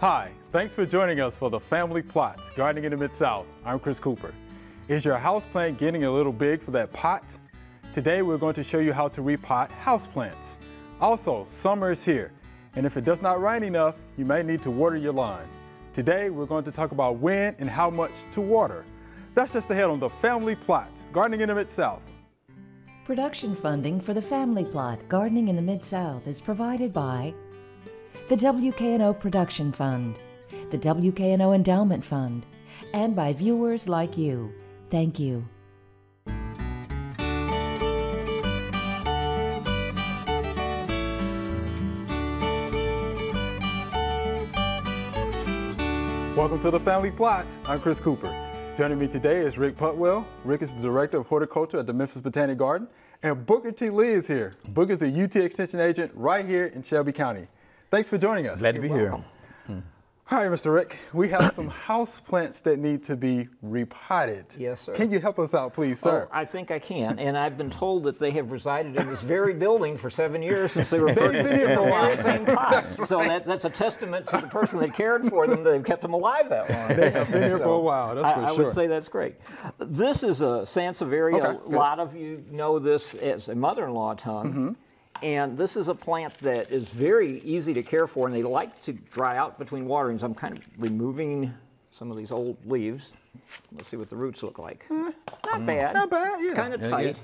Hi, thanks for joining us for the Family Plot, Gardening in the Mid-South. I'm Chris Cooper. Is your houseplant getting a little big for that pot? Today we're going to show you how to repot houseplants. Also, summer is here, and if it does not rain enough, you may need to water your lawn. Today we're going to talk about when and how much to water. That's just ahead on the Family Plot, Gardening in the Mid-South. Production funding for the Family Plot, Gardening in the Mid-South is provided by the WKNO Production Fund, the WKNO Endowment Fund, and by viewers like you. Thank you. Welcome to the Family Plot. I'm Chris Cooper. Joining me today is Rick Putwell. Rick is the Director of Horticulture at the Memphis Botanic Garden. And Booker T. Lee is here. Booker is a UT Extension agent right here in Shelby County. Thanks for joining us. Glad to be here. Hi, Mr. Rick. We have some house plants that need to be repotted. Yes, sir. Can you help us out, please, sir? Oh, I think I can. And I've been told that they have resided in this very building for 7 years since they were purchased in the very same pots. So that's a testament to the person that cared for them, that they've kept them alive that long. They have been here for a while, that's for I sure. would say that's great. This is a Sansevieria. Okay, a lot of you know this as a mother-in-law tongue. And this is a plant that is very easy to care for, and they like to dry out between waterings. I'm kind of removing some of these old leaves. Let's see what the roots look like. Not bad. Not bad, yeah. Kind of tight.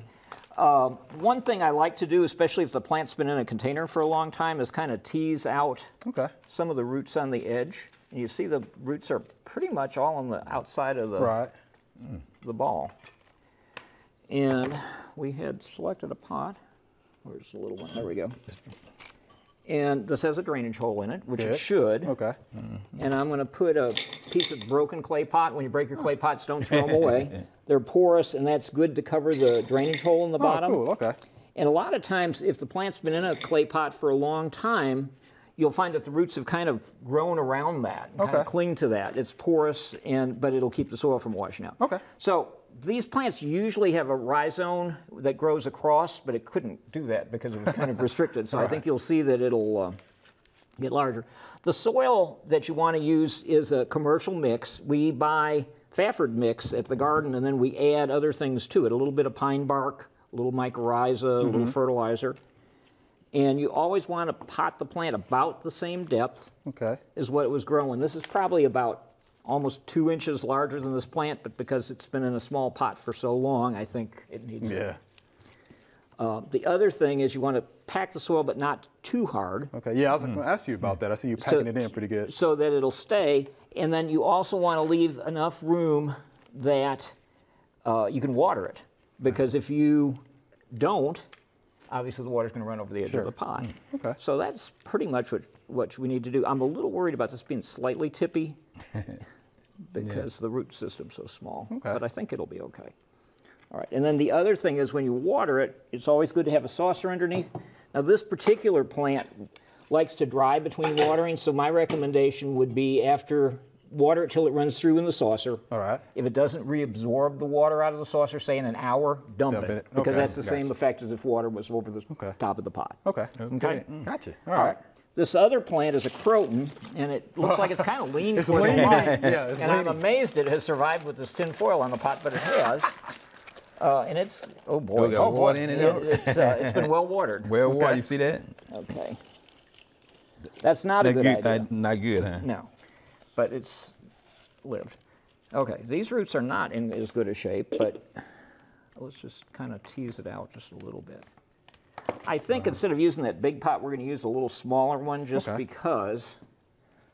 One thing I like to do, especially if the plant's been in a container for a long time, is kind of tease out some of the roots on the edge. And you see the roots are pretty much all on the outside of the ball. And we had selected a pot. Where's the little one? There we go. And this has a drainage hole in it, which it should. Okay. And I'm going to put a piece of broken clay pot. When you break your clay pots, don't throw them away. They're porous, and that's good to cover the drainage hole in the bottom. Cool. Okay. And a lot of times, if the plant's been in a clay pot for a long time, you'll find that the roots have kind of grown around that, and kind of cling to that. It's porous, but it'll keep the soil from washing out. Okay. So these plants usually have a rhizome that grows across, but it couldn't do that because it was kind of restricted. So I think you'll see that it'll get larger. The soil that you want to use is a commercial mix. We buy Fafford mix at the garden, and then we add other things to it, a little bit of pine bark, a little mycorrhiza, a little fertilizer. And you always want to pot the plant about the same depth as what it was growing. This is probably about almost 2 inches larger than this plant, but because it's been in a small pot for so long, I think it needs it. The other thing is you want to pack the soil, but not too hard. Okay, yeah, I was going to ask you about that. I see you packing it in pretty good. So that it'll stay. And then you also want to leave enough room that you can water it. Because if you don't, obviously the water's going to run over the edge of the pot. Okay. So that's pretty much what we need to do. I'm a little worried about this being slightly tippy because the root system's so small. But I think it'll be okay. All right, and then the other thing is when you water it, it's always good to have a saucer underneath. Now this particular plant likes to dry between watering, so my recommendation would be after water it till it runs through in the saucer. All right. If it doesn't reabsorb the water out of the saucer, say in an hour, dump it. Because that's the same effect as if water was over the top of the pot. Okay. Gotcha. All right. This other plant is a croton, and it looks like it's kind of lean toward the light. And I'm amazed it has survived with this tin foil on the pot, but it has. And it's, oh boy. It's been well watered. Well watered, you see that? Okay. That's not a good idea. Not good, huh? No, but it's lived. Okay, these roots are not in as good a shape, but let's just kind of tease it out just a little bit. I think instead of using that big pot, we're going to use a little smaller one just because.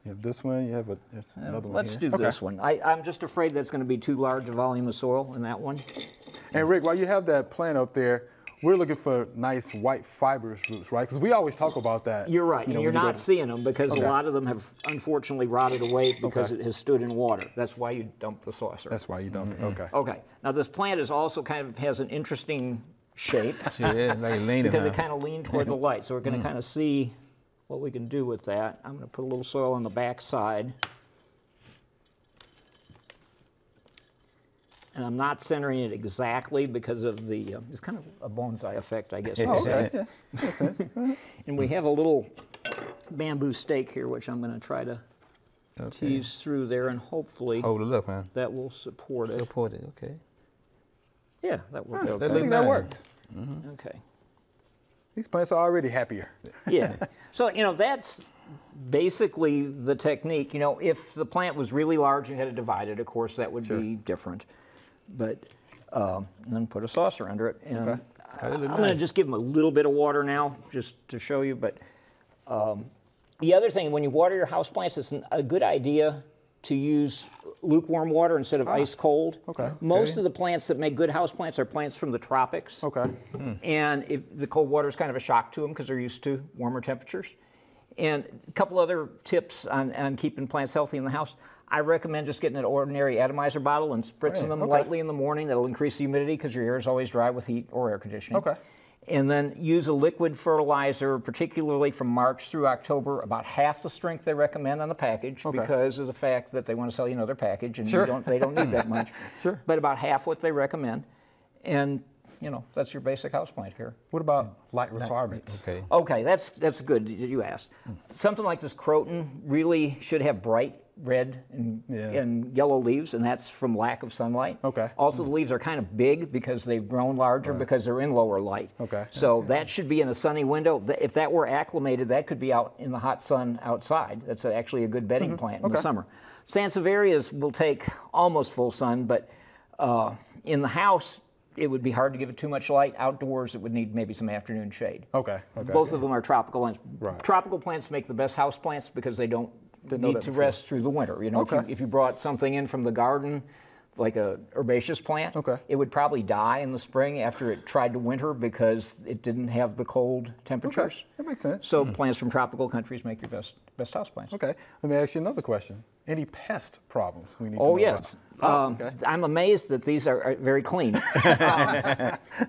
You have this one, you have another one. Let's do this one. I'm just afraid that's going to be too large a volume of soil in that one. And Rick, while you have that plant up there, we're looking for nice white fibrous roots, right? Because we always talk about that. You're right, and you're not seeing them because a lot of them have unfortunately rotted away because it has stood in water. That's why you dump the saucer. That's why you dump it, Okay, now this plant is also kind of has an interesting shape like because it kind of leaned toward the light. So we're going to kind of see what we can do with that. I'm going to put a little soil on the back side. And I'm not centering it exactly because of the, it's kind of a bonsai effect, I guess. Yeah, makes sense. And we have a little bamboo stake here, which I'm going to try to tease through there, and hopefully Hold it up, huh? that will support it. Support it, okay. Yeah, that will be I okay. think that works. Okay. These plants are already happier. Yeah. So, you know, that's basically the technique. You know, if the plant was really large and you had to divide it, of course, that would be different. But then put a saucer under it. And I'm going to just give them a little bit of water now, just to show you. But the other thing, when you water your houseplants, it's a good idea to use lukewarm water instead of ice cold. Okay. Most of the plants that make good houseplants are plants from the tropics. Okay. And the cold water is kind of a shock to them because they're used to warmer temperatures. And a couple other tips on keeping plants healthy in the house. I recommend just getting an ordinary atomizer bottle and spritzing them lightly in the morning. That'll increase the humidity because your air is always dry with heat or air conditioning. Okay. And then use a liquid fertilizer, particularly from March through October, about half the strength they recommend on the package because of the fact that they want to sell you another package and they don't need that much. But about half what they recommend. And, you know, that's your basic houseplant here. What about light requirements? Okay. Okay, that's good that you asked. Something like this Croton really should have bright red and yellow leaves, and that's from lack of sunlight. Okay. Also, the leaves are kind of big because they've grown larger because they're in lower light. Okay. So that should be in a sunny window. If that were acclimated, that could be out in the hot sun outside. That's actually a good bedding plant in the summer. Sansevierias will take almost full sun, but in the house, it would be hard to give it too much light. Outdoors, it would need maybe some afternoon shade. Okay. Both of them are tropical plants. Right. Tropical plants make the best house plants because they don't need to rest through the winter. You know, if you brought something in from the garden, like a herbaceous plant, it would probably die in the spring after it tried to winter because it didn't have the cold temperatures. Okay. That makes sense. So plants from tropical countries make your best house plants. Okay. Let me ask you another question. Any pest problems we need to Oh, know yes. about? I'm amazed that these are very clean.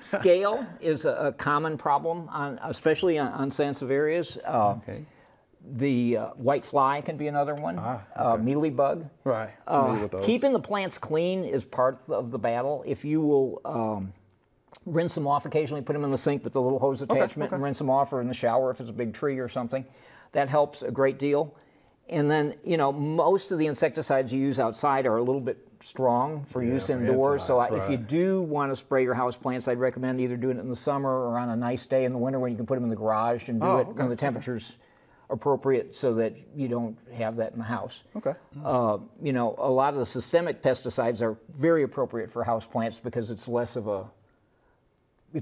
Scale is a common problem, especially on Sansevierias. The white fly can be another one. Mealybug. Right. Familiar with those. Keeping the plants clean is part of the battle. If you will rinse them off occasionally, put them in the sink with the little hose attachment and rinse them off, or in the shower if it's a big tree or something, that helps a great deal. And then, you know, most of the insecticides you use outside are a little bit strong for use indoors. Inside, so if you do want to spray your house plants, I'd recommend either doing it in the summer or on a nice day in the winter when you can put them in the garage and do it when the temperature's appropriate so that you don't have that in the house. Okay. You know, a lot of the systemic pesticides are very appropriate for house plants because it's less of a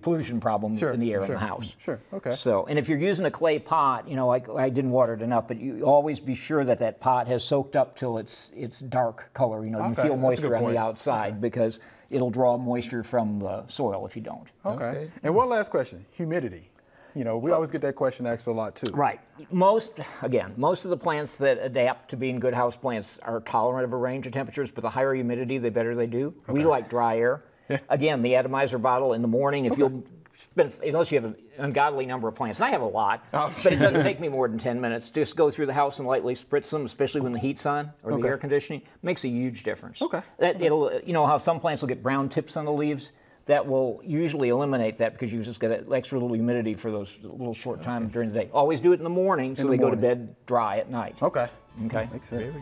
pollution problem in the air in the house. Okay. So, and if you're using a clay pot, you know, like I didn't water it enough, but you always be sure that that pot has soaked up till it's dark color. You know, you feel moisture on the outside because it'll draw moisture from the soil if you don't. Okay. And one last question, humidity. You know, we always get that question asked a lot too. Right. Most of the plants that adapt to being good house plants are tolerant of a range of temperatures, but the higher humidity, the better they do. We like dry air. Again, the atomizer bottle in the morning, if you'll spend, unless you have an ungodly number of plants, and I have a lot, but it doesn't take me more than 10 minutes. Just go through the house and lightly spritz them, especially when the heat's on or the air conditioning. Makes a huge difference. Okay. It'll, you know how some plants will get brown tips on the leaves? That will usually eliminate that because you just get that extra little humidity for those little short time during the day. Always do it in the morning so they go to bed dry at night. Okay. Okay. Makes sense.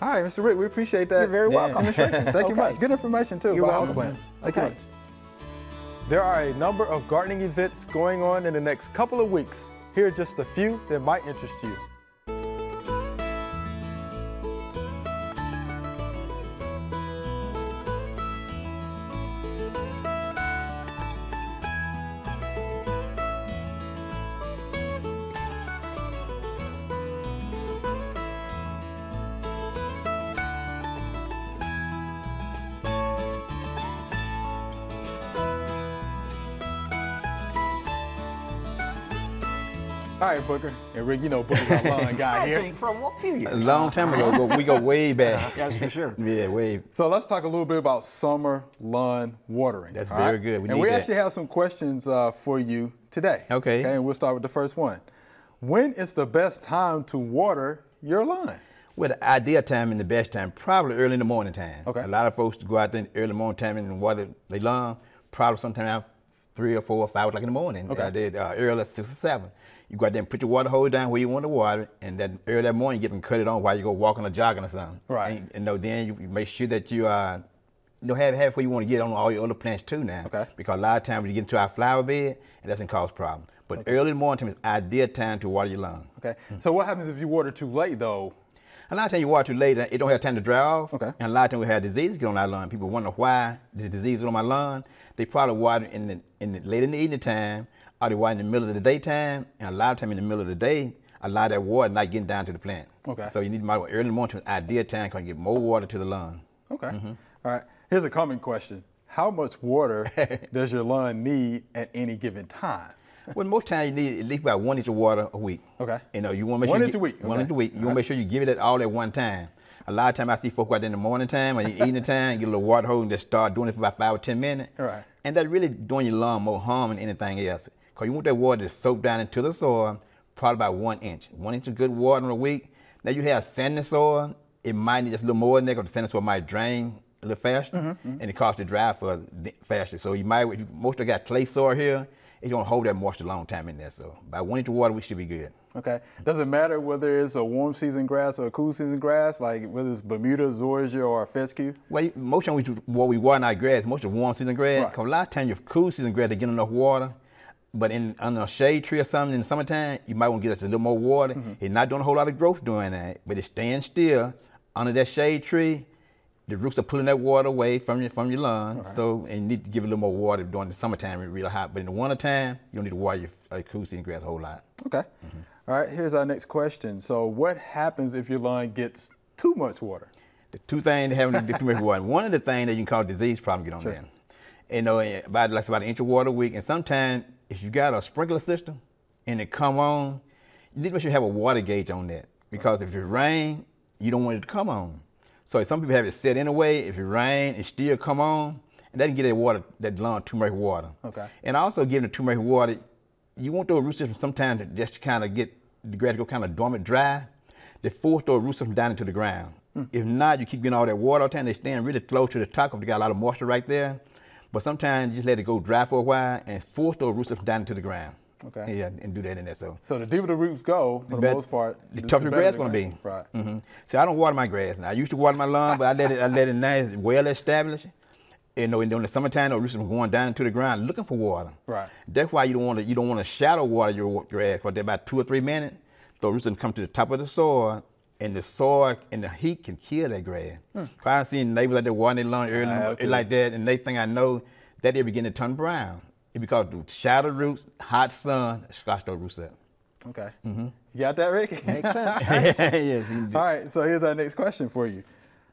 All right, Mr. Rick, we appreciate that. You're very welcome. Thank you much. Good information too about welcome. houseplants. Thank you much. There are a number of gardening events going on in the next couple of weeks. Here are just a few that might interest you. All right, Booker. And Rick, you know Booker's our lawn guy here. I think from a few years. A long time ago, we go way back. That's for sure. Yeah, way. So let's talk a little bit about summer lawn watering. That's very good. We actually have some questions for you today. Okay. And we'll start with the first one. When is the best time to water your lawn? Well, the ideal time and the best time, probably early in the morning time. Okay. A lot of folks go out there in early morning time and water their lawn, probably sometime 3 or 4 or 5 o'clock in the morning. Okay. Early at 6 or 7. You go out there and put your water hose down where you want to water it, and then early that morning you get them cut it on while you go walking or jogging or something. Right. And then you make sure that you have where you want to get on all your other plants too now. Okay. Because a lot of times when you get into our flower bed, it doesn't cause problems. But early in the morning time is ideal time to water your lawn. Okay. So what happens if you water too late though? A lot of times you water too late, it don't have time to dry off. Okay. And a lot of times we have diseases get on our lawn. People wonder why the disease is on my lawn. They probably water late in the evening time, or they water in the middle of the daytime, and a lot of time in the middle of the day, a lot of that water not getting down to the plant. Okay. So you need to water early in the morning to an ideal time because you get more water to the lawn. Okay. All right. Here's a common question. How much water does your lawn need at any given time? Well, most times you need at least about 1 inch of water a week. Okay. You know, you want to make 1 sure inch a week. 1 inch a week. You want to make sure you give it all at one time. A lot of times I see folks out there in the morning time or in the evening time, get a little water hose and just start doing it for about 5 or 10 minutes. Right. And that's really doing your lawn more harm than anything else. Because you want that water to soak down into the soil, probably about 1 inch. 1 inch of good water in a week. Now you have sandy soil, it might need just a little more than that because the sandy soil might drain a little faster and it causes it to dry faster. So you might, most of got clay soil here, it's gonna hold that moisture a long time in there. So by 1 inch of water, we should be good. Okay. Does it matter whether it's a warm season grass or a cool season grass, like whether it's Bermuda, Zoysia, or fescue? Well, most of what we water in our grass, most of warm season grass, Right. because a lot of times your cool season grass, they get enough water, but under a shade tree or something in the summertime, you might want to get a little more water. It's not doing a whole lot of growth doing that, but it's staying still under that shade tree. The roots are pulling that water away from your lawn, Right. so and you need to give it a little more water during the summertime when it's real hot. But in the wintertime, you don't need to water your cool season grass a whole lot. Okay. All right, here's our next question. So what happens if your lawn gets too much water? The two things that happen to get too much water. One of the things that you can call disease problem get on there. You know, about 1 inch of water a week. And sometimes if you got a sprinkler system and it come on, you need to make sure you have a water gauge on that. Because if it rain, you don't want it to come on. So some people have it set anyway. If it rain, it still come on. And that can get that lawn too much water. Okay. And also giving it too much water, you want those root systems sometimes to just kind of get the grass to go kind of dormant dry. They force those root systems down into the ground. If not, you keep getting all that water all the time. They stand really close to the top because they got a lot of moisture right there. But sometimes you just let it go dry for a while and force those root systems down into the ground. Okay. Yeah, and do that in there. So the deeper the roots go, for the most part, the tougher the better grass the going to be. Right. So I don't water my grass now. I used to water my lawn, but I let it nice, well established. And in the summertime, the roots are going down into the ground looking for water. Right. That's why you don't want to shadow water your grass for about 2 or 3 minutes. The roots can come to the top of the soil, and the soil and the heat can kill that grass. I've seen neighbors out there watering their lawn early like that, and they think I know that they're beginning to turn brown. It's because the shadow roots, hot sun, scotch those roots up. Okay. You got that, Rick? Makes sense. Yes. All right, so here's our next question for you.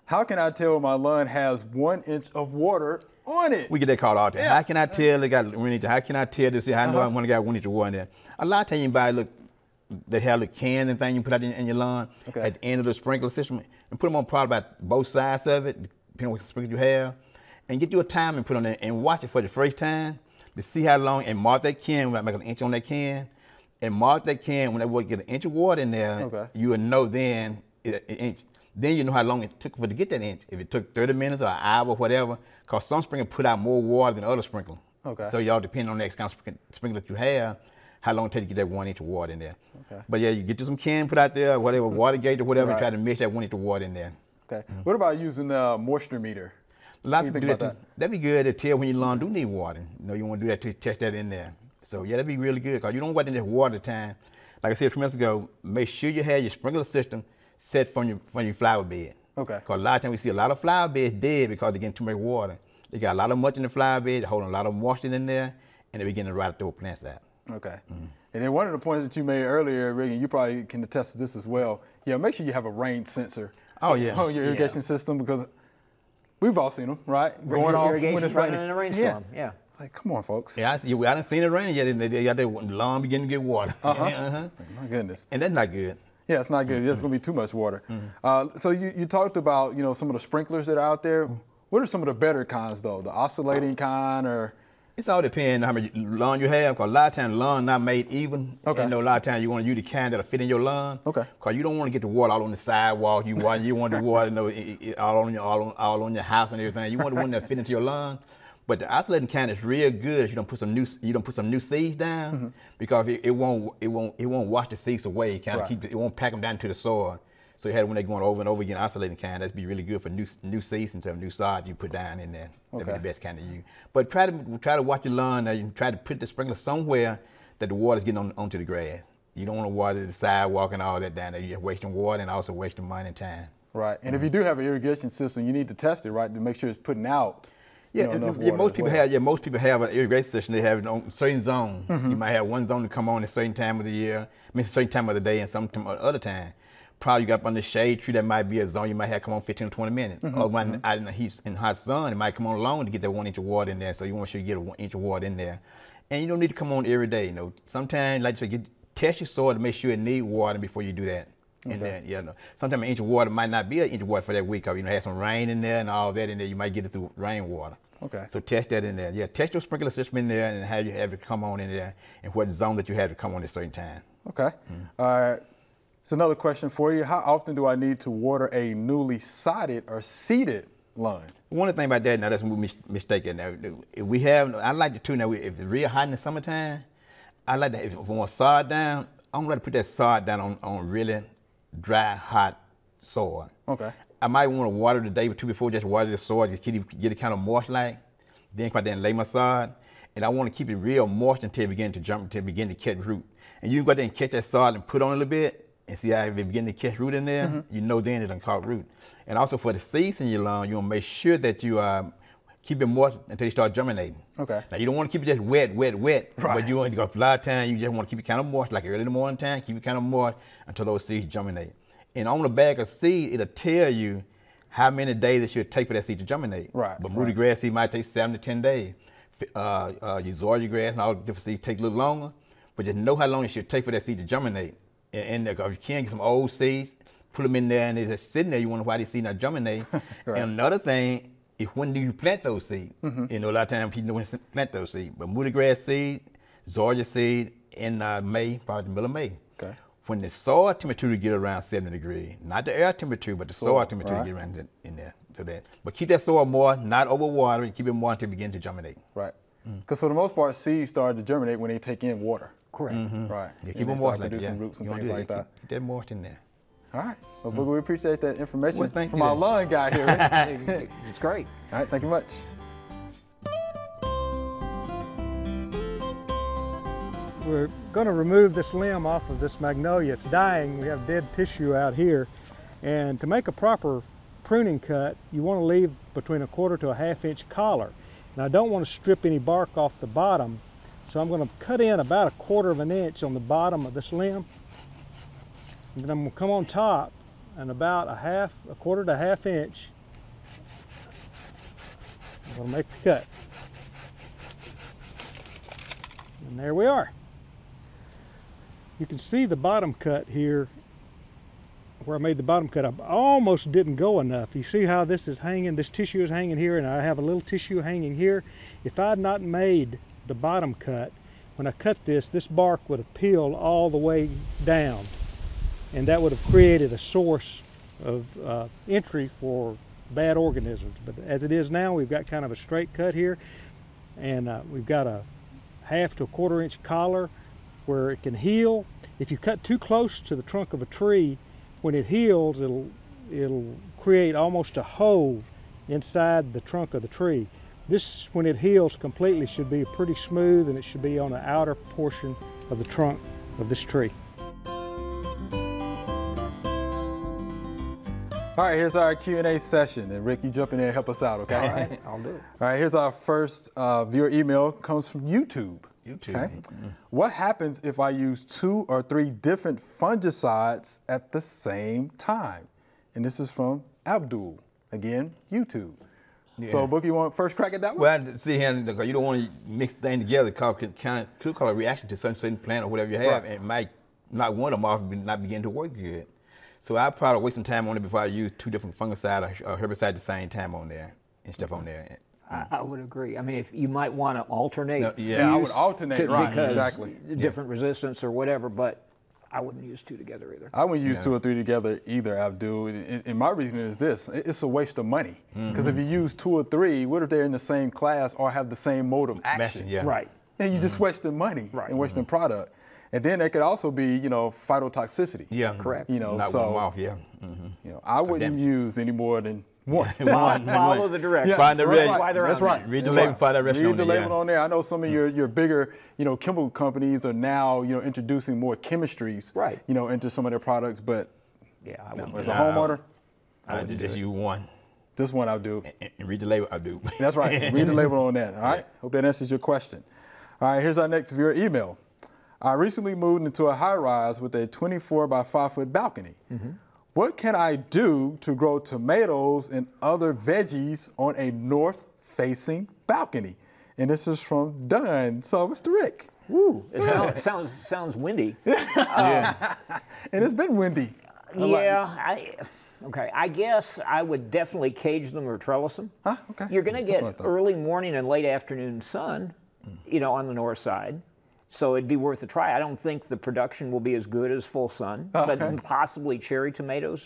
How can I tell my lawn has 1 inch of water on it? We get that call all the time. How can I tell how can I tell this? I know I want to get 1 inch of water in there. A lot of times you buy they have the cans and things you put out in your lawn at the end of the sprinkler system and put them on probably about both sides of it, depending on what sprinkler you have, and get you a time and put on there and watch it for the first time to see how long and mark that can, make an inch on that can, and mark that can when they get an inch of water in there, you will know then an inch. Then you know how long it took to get that inch. If it took 30 minutes or an hour or whatever, because some sprinklers put out more water than other sprinklers. So y'all depend on the next kind of sprinkler that you have, how long it takes to get that 1 inch of water in there. But yeah, you get you some can put out there, whatever, water gauge or whatever, and try to mix that 1 inch of water in there. Okay. What about using the moisture meter? A lot of people do that. That'd be good to tell when your lawn do need water. You know, you want to do that to test that in there. So yeah, that'd be really good because you don't want in this water time. Like I said a few minutes ago, make sure you have your sprinkler system set from your flower bed. Because a lot of times we see a lot of flower beds dead because they're getting too much water. They got a lot of mulch in the flower bed, holding a lot of moisture in there, and they begin to rot throw plants out. Okay. And then one of the points that you made earlier, Rick, and you probably can attest to this as well. Yeah, make sure you have a rain sensor. On your irrigation system, because we've all seen them, right? Going off when it's raining in a rainstorm. Yeah. Like, come on, folks. Yeah, I done seen it rain yet, and they got their lawn beginning to get water. My goodness. And that's not good. Yeah, it's not good. There's going to be too much water. So you talked about, some of the sprinklers that are out there. What are some of the better kinds, though? The oscillating kind, or? It's all depends on how much lawn you have, because a lot of times lawn not made even. And a lot of times you want to use the kind that'll fit in your lawn. Because you don't want to get the water all on the sidewalk. You want the water all on your house and everything. You want the one that fit into your lawn. But the isolating kind is real good if you don't put some new seeds down, because it won't wash the seeds away. Kind of it won't pack them down to the soil. So you had when they're going over and over again isolating kind, that'd be really good for new seeds and new sod you put down in there. That'd be the best kind to use. But try to watch your lawn and try to put the sprinkler somewhere that the water's getting onto the grass. You don't want to water the sidewalk and all that down there. You're wasting water and also wasting money and time. Right. And if you do have an irrigation system, you need to test it, right, to make sure it's putting out. Most people have an irrigation system. They have it on certain zones. You might have one zone to come on at a certain time of the year, a certain time of the day, and some other time. Probably you got up under the shade tree, that might be a zone you might have come on 15 or 20 minutes. Or when out in the heat and hot sun, it might come on long to get that 1 inch of water in there. So you want to make sure you get a 1 inch of water in there. And you don't need to come on every day. You know, sometimes, like you said, test your soil to make sure it needs water before you do that. And then, sometimes an inch of water might not be an inch of water for that week. Or, have some rain in there and all that in there. You might get it through rainwater. Okay. So test that in there. Yeah, test your sprinkler system in there and have it come on in there and what zone that you have to come on at a certain time. Okay. All right. So another question for you. How often do I need to water a newly sodded or seeded lawn? One of the things about that, now that's a mistake. Now, I like to too, now if it's real hot in the summertime, I like to, if I want sod down, I'm going to put that sod down on really dry, hot soil. Okay. I might want to water the day or two before, just water the soil, just get it kind of moist like, then come out there and lay my sod. And I want to keep it real moist until it begin to catch root. And you can go out there and catch that sod and put on a little bit, and see how if it begin to catch root in there, you know then it done caught root. And also for the seeds in your lawn, you want to make sure that you keep it moist until you start germinating. Okay. Now you don't want to keep it just wet, right. But you want to go a lot of time, you just want to keep it kind of moist, like early in the morning time, keep it kind of moist until those seeds germinate. And on the bag of seed, it'll tell you how many days it should take for that seed to germinate. Right. But Bermuda grass seed might take 7 to 10 days. Your zoysia grass and all the different seeds take a little longer, but just know how long it should take for that seed to germinate. And if you can get some old seeds, put them in there and they're just sitting there, you wonder why these seeds not germinate. And another thing is, when do you plant those seeds? You know, a lot of times people know when to plant those seeds. But Bermuda grass seed, zoysia seed in May, probably the middle of May. Okay. When the soil temperature get around 70 degrees, not the air temperature, but the soil temperature get around in there. So that, but keep that soil moist, not overwater, keep it moist until it begin to germinate. Right. Because for the most part, seeds start to germinate when they take in water. Correct. Right. Yeah, keep them moist, producing roots and things like that. Keep that moist in there. All right. Well, Booger, we appreciate that information from our lawn guy here. It's great. All right. Thank you much. We're going to remove this limb off of this magnolia. It's dying. We have dead tissue out here. And to make a proper pruning cut, you want to leave between 1/4 to 1/2 inch collar. Now I don't want to strip any bark off the bottom, so I'm going to cut in about 1/4 inch on the bottom of this limb. And then I'm going to come on top and about 1/4 to 1/2 inch. I'm going to make the cut. And there we are. You can see the bottom cut here, where I made the bottom cut. I almost didn't go enough. You see how this is hanging, this tissue is hanging here, and I have a little tissue hanging here. If I had not made the bottom cut, when I cut this bark would have peeled all the way down, and that would have created a source of entry for bad organisms. But as it is now, we've got kind of a straight cut here, and we've got a 1/2 to 1/4 inch collar where it can heal. If you cut too close to the trunk of a tree, when it heals, it'll create almost a hole inside the trunk of the tree. This, when it heals completely, should be pretty smooth, and it should be on the outer portion of the trunk of this tree. All right, here's our Q&A session. And Rick, you jump in there and help us out, okay? All right, I'll do it. All right, here's our first viewer email. Comes from YouTube. Okay. What happens if I use 2 or 3 different fungicides at the same time? And this is from Abdul. Again, YouTube. Yeah. So, Book, you want first crack at that one? Well, see here, you don't want to mix things together because it could cause a reaction to certain plant or whatever you have, and it might not one of them off not begin to work good. So I probably waste some time on it before I use 2 different fungicide or herbicide at the same time on there and stuff on there. I would agree. I mean, if you might want to alternate. I would alternate, right? Because exactly. Different resistance or whatever, but I wouldn't use 2 together either. I wouldn't use 2 or 3 together either, Abdul. And my reason is this: it's a waste of money. Because if you use 2 or 3, what if they're in the same class or have the same mode of action? Yeah. Right. And you're just wasting money and wasting product. And then there could also be, phytotoxicity. Yeah. Correct. Not one off. Yeah. I wouldn't use any more than one. Follow the directions. Find the That's red. why they're That's on right. there. Read the label, find that restaurant. Read the label on there. I know some of your bigger, chemical companies are now, introducing more chemistries, Right. into some of their products. But Yeah, I wouldn't. as a homeowner, I did just use one. this one I'll do. And read the label, I do. That's right. Read the label on that. All right. Hope that answers your question. All right. Here's our next viewer email. I recently moved into a high-rise with a 24 by 5 foot balcony. What can I do to grow tomatoes and other veggies on a north-facing balcony? And this is from Dunn. So, Mr. Rick. Ooh, it sounds windy. And it's been windy. Okay, I guess I would definitely cage them or trellis them. Huh? Okay. You're going to That's get what I thought. early morning and late afternoon sun, on the north side. So it'd be worth a try. I don't think the production will be as good as full sun, Okay. but possibly cherry tomatoes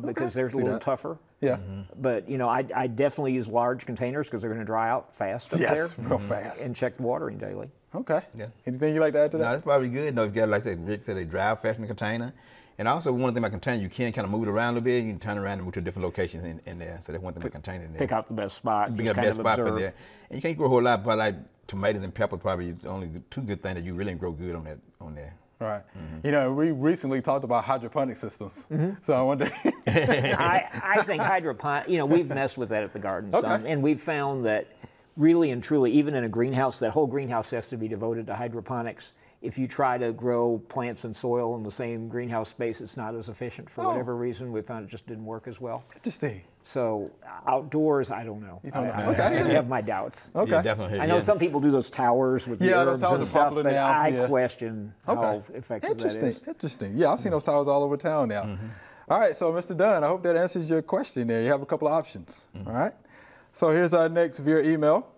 because they're a See little that. tougher. Yeah. But I definitely use large containers because they're going to dry out fast up there. Yes, real fast. And check watering daily. Okay. Yeah. Anything you like to add to No, that? that's probably good. No, if you got, like I said, Rick said, they dry out fast in the container. And also, one thing about container, you can kind of move it around a little bit. You can turn around and move to different locations in there. So that's one thing about container in there. Pick out the best spot. You just got the kind best of spot for observe. there. And you can't grow a whole lot, but like tomatoes and pepper probably the only 2 good things that you really grow good on there. Right. We recently talked about hydroponic systems. So I wonder. I think hydroponic, we've messed with that at the garden some, Okay. and we've found that really and truly, even in a greenhouse, that whole greenhouse has to be devoted to hydroponics. If you try to grow plants and soil in the same greenhouse space, it's not as efficient for whatever reason. We found it just didn't work as well. Interesting. So outdoors, I don't know. don't know. I Okay. have my doubts. Okay. Yeah, definitely. I know some people do those towers with the Yeah, those herbs towers and are stuff, popular but now, I yeah. question how effective that is. Interesting. Yeah, I've seen those towers all over town now. All right, so Mr. Dunn, I hope that answers your question there. You have a couple of options. All right. So here's our next viewer email.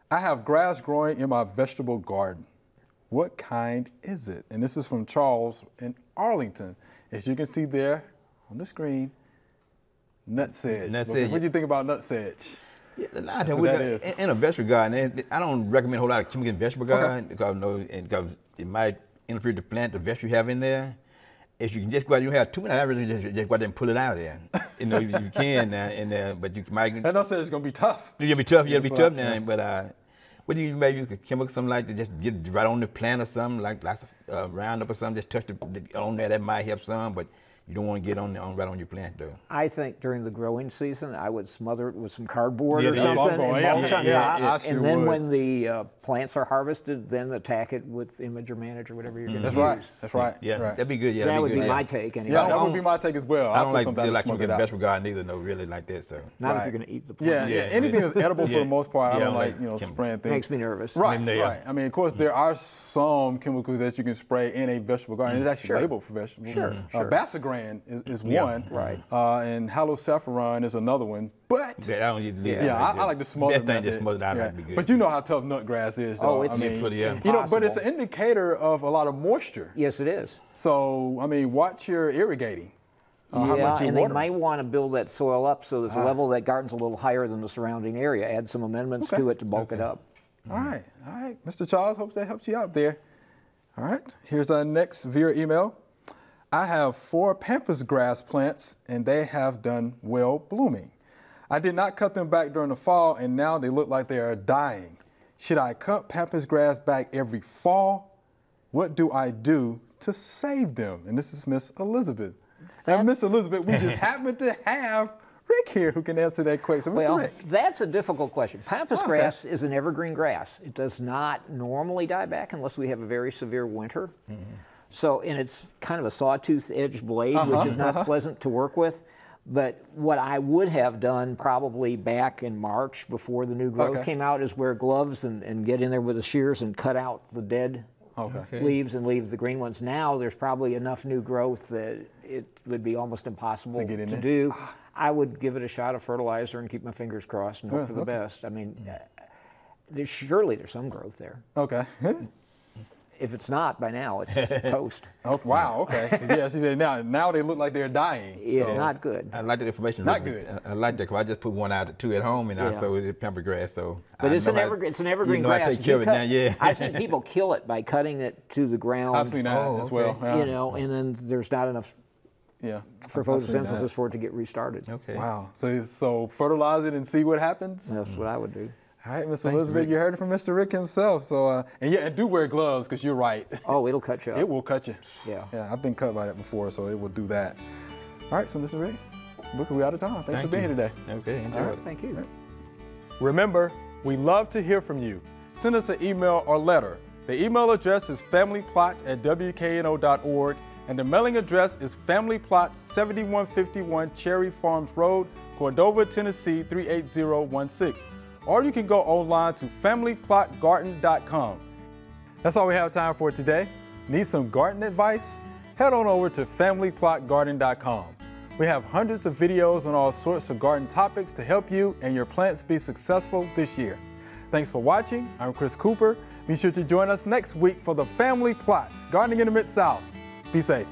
I have grass growing in my vegetable garden. What kind is it? And this is from Charles in Arlington. As you can see there on the screen, nutsedge. Nutsedge. What do you think about nutsedge? Yeah, a lot That's of what that that is. in a vegetable garden. I don't recommend a whole lot of chemical in vegetable garden because it might interfere with the plant, the vegetable you have in there. If you can just go out, you have too many. I really just go out there and pull it out of there. You can now, but you might. That nutsedge is gonna be tough. You'll be tough. You'll be tough Yeah. now. But what do you maybe use a chemical, something like to just get right on the plant or something, like lots of Roundup or something. Just touch on there. That might help some, but you don't want to get right on your plant though. I think during the growing season, I would smother it with some cardboard Yeah, or that's what I'm something going, and mulch yeah, on yeah, top. yeah, I sure and then would. when the plants are harvested, then attack it with Image or Manage or whatever you're going to That's use. right. That's right. Yeah, Right. that'd be good. Yeah, That that'd would be be good. my take anyway. Yeah, that would be my take as well. I I'll don't put like some do down to like smoke smoking it out. vegetable garden either. No, really like that. So Not if Right. you're going to eat the Yeah, plant. yeah. Anything that's edible for Yeah. the most part, I Yeah, don't like spraying things. Makes me nervous. Right, Yeah. right. I mean, of course, there are some chemicals that you can spray in a vegetable garden. It's actually labeled for vegetables. Sure. Basagran is Yeah. one. Right. And halosaffron is another one. But Yeah, I don't usually leave it yeah, like I like to smother That thing method. just smothered out Yeah. like be good. But you know how tough nutgrass is, though. Oh, it's I mean, pretty, yeah. but it's impossible. an indicator of a lot of moisture. Yes, it is. So, I mean, watch your irrigating. How Yeah, much you and they water. might want to build that soil up so that the level of that garden's a little higher than the surrounding area. Add some amendments to it to bulk it up. All right, Mr. Charles, hope that helps you out there. All right, here's our next viewer email. I have 4 pampas grass plants and they have done well blooming. I did not cut them back during the fall and now they look like they are dying. Should I cut pampas grass back every fall? What do I do to save them? And this is Miss Elizabeth. And Miss Elizabeth, we just happen to have Rick here who can answer that question. So, Mr. Well, Rick. that's a difficult question. Pampas Okay. grass is an evergreen grass. It does not normally die back unless we have a very severe winter. So, and it's kind of a sawtooth edged blade, which is not pleasant to work with. But what I would have done probably back in March before the new growth came out is wear gloves and get in there with the shears and cut out the dead leaves and leave the green ones. Now there's probably enough new growth that it would be almost impossible get in to there. do. I would give it a shot of fertilizer and keep my fingers crossed and hope for the best. I mean, surely there's some growth there. Okay. If it's not by now, it's toast. Oh, wow, okay. Yeah, she said now they look like they're dying. Yeah, so. not good. I like the information. Not good. I like that because I just put one out two at home and I Yeah. sowed it pamper grass. So, But it's an evergreen grass. I take care of it now. Yeah. I've seen people kill it by cutting it to the ground. I've seen that as well. okay. Yeah. You know, and then there's not enough Yeah. for I've seen that. photosynthesis for it to get restarted. Okay. Wow. So fertilize it and see what happens. That's what I would do. All right, Mr. Elizabeth, you heard it from Mr. Rick himself. So and do wear gloves because you're right. Oh, it'll cut you up. It will cut you. Yeah. Yeah, I've been cut by that before, so it will do that. All right, so Mr. Rick, we're out of time. Thanks for being here today. Okay, enjoy All it. right, thank you. Remember, we love to hear from you. Send us an email or letter. The email address is familyplot@wkno.org, and the mailing address is Family Plot, 7151 Cherry Farms Road, Cordova, Tennessee 38016. Or you can go online to familyplotgarden.com. That's all we have time for today. Need some garden advice? Head on over to familyplotgarden.com. We have hundreds of videos on all sorts of garden topics to help you and your plants be successful this year. Thanks for watching. I'm Chris Cooper. Be sure to join us next week for the Family Plot, Gardening in the Mid-South. Be safe.